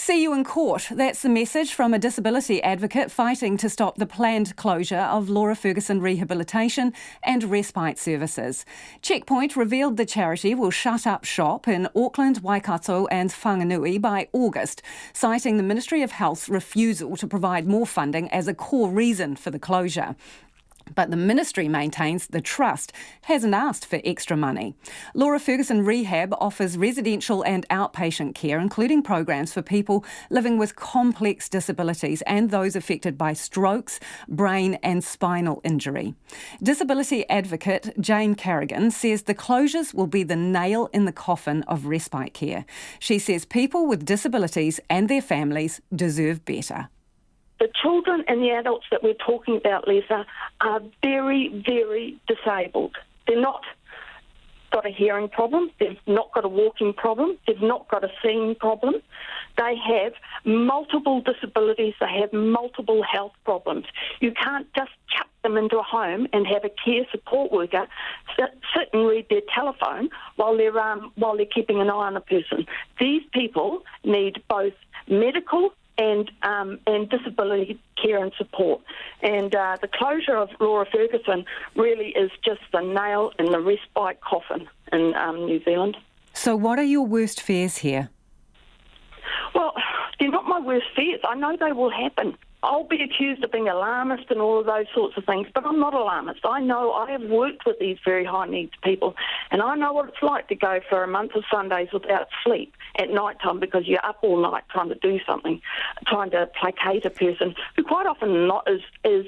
See you in court. That's the message from a disability advocate fighting to stop the planned closure of Laura Fergusson Rehabilitation and respite services. Checkpoint revealed the charity will shut up shop in Auckland, Waikato and Whanganui by August, citing the Ministry of Health's refusal to provide more funding as a core reason for the closure. But the ministry maintains the trust hasn't asked for extra money. Laura Fergusson Rehab offers residential and outpatient care, including programs for people living with complex disabilities and those affected by strokes, brain and spinal injury. Disability advocate Jane Carrigan says the closures will be the nail in the coffin of respite care. She says people with disabilities and their families deserve better. The children and the adults that we're talking about, Lisa, are very, very disabled. They're not got a hearing problem, they've not got a walking problem, they've not got a seeing problem. They have multiple disabilities, they have multiple health problems. You can't just chuck them into a home and have a care support worker sit and read their telephone while they're keeping an eye on a person. These people need both medical and disability care and support. And the closure of Laura Fergusson really is just the nail in the respite coffin in New Zealand. So what are your worst fears here? Well, they're not my worst fears. I know they will happen. I'll be accused of being alarmist and all of those sorts of things, but I'm not alarmist. I know I have worked with these very high needs people, and I know what it's like to go for a month of Sundays without sleep at night time because you're up all night trying to do something, trying to placate a person who quite often is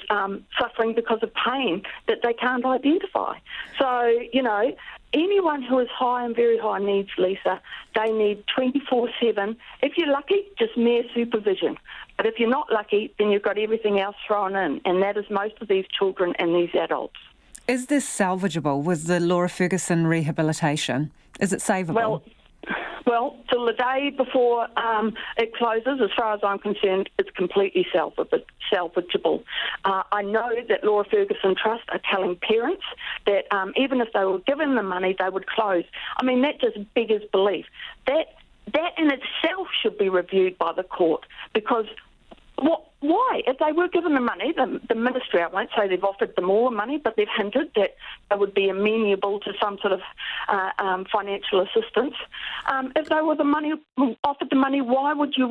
suffering because of pain that they can't identify. So, anyone who is high and very high needs, Lisa, they need 24/7. If you're lucky, just mere supervision. But if you're not lucky, then you've got everything else thrown in, and that is most of these children and these adults. Is this salvageable with the Laura Fergusson Rehabilitation? Is it savable? Well, till the day before it closes, as far as I'm concerned, it's completely salvageable. I know that Laura Fergusson Trust are telling parents that even if they were given the money, they would close. I mean, that just beggars belief. That in itself should be reviewed by the court because why? If they were given the money, the ministry, I won't say they've offered them all the money, but they've hinted that they would be amenable to some sort of financial assistance. If they were offered the money, why would you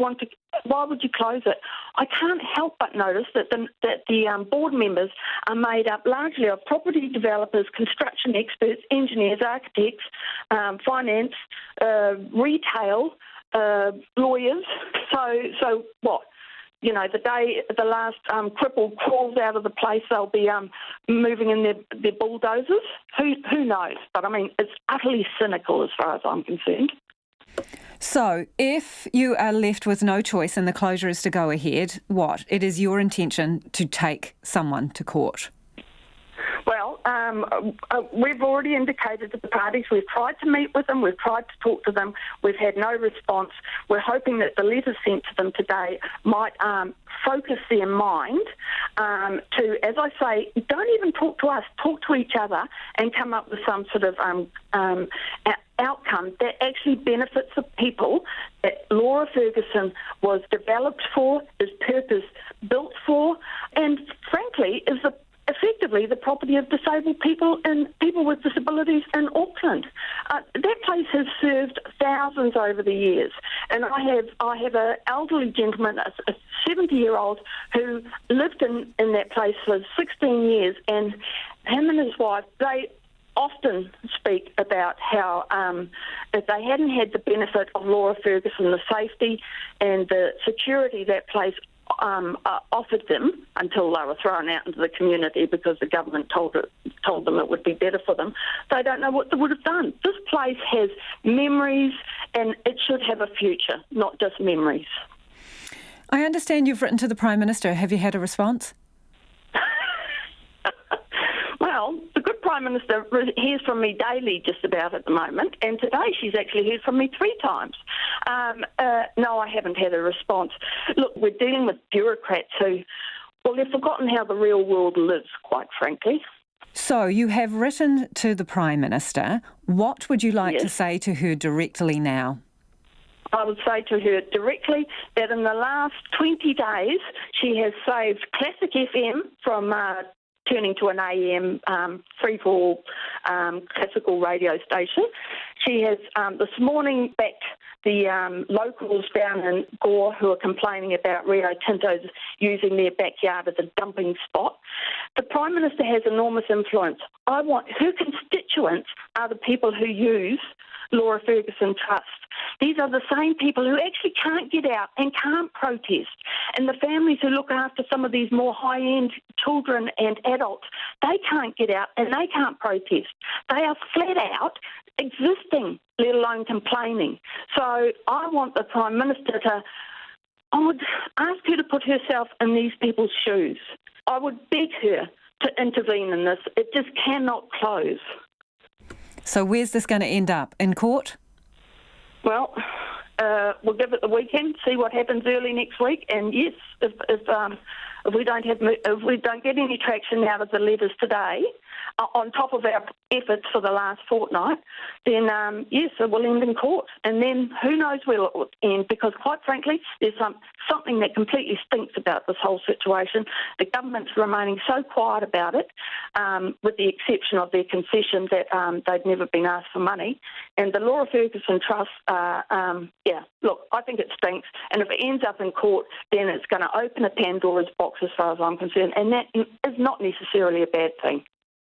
close it? I can't help but notice that the board members are made up largely of property developers, construction experts, engineers, architects, finance, retail, lawyers. So what? The day the last cripple crawls out of the place, they'll be moving in their bulldozers. Who knows? But I mean, it's utterly cynical as far as I'm concerned. So, if you are left with no choice and the closure is to go ahead, it is your intention to take someone to court? Well, we've already indicated to the parties. We've tried to meet with them. We've tried to talk to them. We've had no response. We're hoping that the letter sent to them today might focus their mind to, as I say, don't even talk to us. Talk to each other and come up with some sort of outcome that actually benefits the people that Laura Fergusson was developed for, is purpose-built for, and frankly is effectively the property of disabled people and people with disabilities in Auckland. That place has served thousands over the years, and I have an elderly gentleman, a 70-year-old, who lived in that place for 16 years, and him and his wife, they often speak about how if they hadn't had the benefit of Laura Fergusson, the safety and the security that place offered them until they were thrown out into the community because the government told them it would be better for them, they don't know what they would have done. This place has memories and it should have a future, not just memories. I understand you've written to the Prime Minister. Have you had a response? Well, the good Prime Minister hears from me daily just about at the moment, and today she's actually heard from me 3 times. No, I haven't had a response. Look, we're dealing with bureaucrats who, they've forgotten how the real world lives, quite frankly. So you have written to the Prime Minister. What would you like to say to her directly now? I would say to her directly that in the last 20 days, she has saved Classic FM from turning to an AM free-fall classical radio station. She has this morning backed the locals down in Gore who are complaining about Rio Tinto's using their backyard as a dumping spot. The Prime Minister has enormous influence. Her constituents are the people who use Laura Fergusson Trust. These are the same people who actually can't get out and can't protest. And the families who look after some of these more high-end children and adults, they can't get out and they can't protest. They are flat out existing, let alone complaining. So I want the Prime Minister I would ask her to put herself in these people's shoes. I would beg her to intervene in this. It just cannot close. So where's this going to end up? In court? Well, we'll give it the weekend, see what happens early next week. And yes, if we don't get any traction out of the letters today, on top of our efforts for the last fortnight, then yes, it will end in court. And then who knows where it will end, because quite frankly, there's something that completely stinks about this whole situation. The government's remaining so quiet about it, with the exception of their concession that they've never been asked for money. And the Laura Fergusson Trust, look, I think it stinks. And if it ends up in court, then it's going to open a Pandora's box as far as I'm concerned. And that is not necessarily a bad thing.